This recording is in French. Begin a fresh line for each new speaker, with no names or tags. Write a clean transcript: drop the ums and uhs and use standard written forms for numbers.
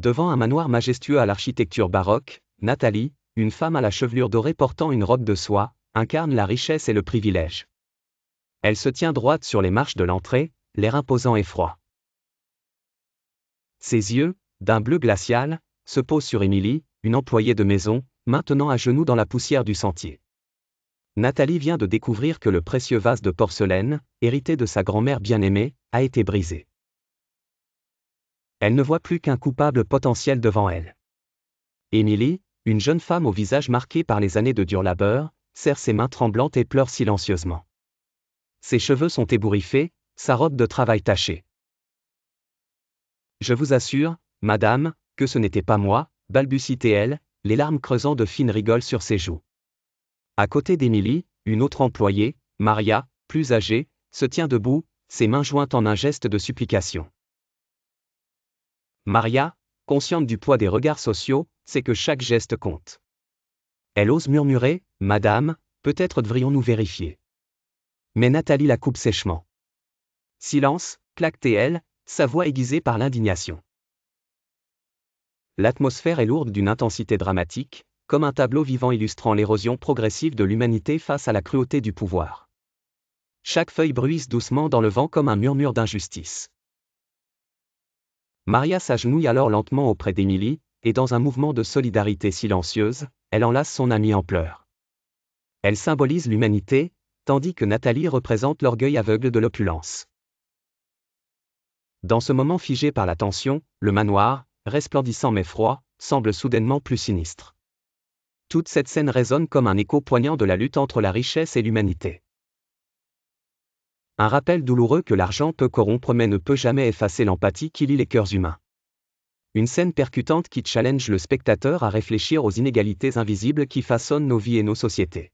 Devant un manoir majestueux à l'architecture baroque, Nathalie, une femme à la chevelure dorée portant une robe de soie, incarne la richesse et le privilège. Elle se tient droite sur les marches de l'entrée, l'air imposant et froid. Ses yeux, d'un bleu glacial, se posent sur Émilie, une employée de maison, maintenant à genoux dans la poussière du sentier. Nathalie vient de découvrir que le précieux vase de porcelaine, hérité de sa grand-mère bien-aimée, a été brisé. Elle ne voit plus qu'un coupable potentiel devant elle. Émilie, une jeune femme au visage marqué par les années de dur labeur, serre ses mains tremblantes et pleure silencieusement. Ses cheveux sont ébouriffés, sa robe de travail tachée. Je vous assure, madame, que ce n'était pas moi, balbutie-t-elle, les larmes creusant de fines rigoles sur ses joues. À côté d'Émilie, une autre employée, Maria, plus âgée, se tient debout, ses mains jointes en un geste de supplication. Maria, consciente du poids des regards sociaux, sait que chaque geste compte. Elle ose murmurer, « Madame, peut-être devrions-nous vérifier. » Mais Nathalie la coupe sèchement. « Silence !» claque-t-elle, sa voix aiguisée par l'indignation. L'atmosphère est lourde d'une intensité dramatique, comme un tableau vivant illustrant l'érosion progressive de l'humanité face à la cruauté du pouvoir. Chaque feuille bruisse doucement dans le vent comme un murmure d'injustice. Maria s'agenouille alors lentement auprès d'Émilie, et dans un mouvement de solidarité silencieuse, elle enlace son amie en pleurs. Elle symbolise l'humanité, tandis que Nathalie représente l'orgueil aveugle de l'opulence. Dans ce moment figé par la tension, le manoir, resplendissant mais froid, semble soudainement plus sinistre. Toute cette scène résonne comme un écho poignant de la lutte entre la richesse et l'humanité. Un rappel douloureux que l'argent peut corrompre mais ne peut jamais effacer l'empathie qui lie les cœurs humains. Une scène percutante qui challenge le spectateur à réfléchir aux inégalités invisibles qui façonnent nos vies et nos sociétés.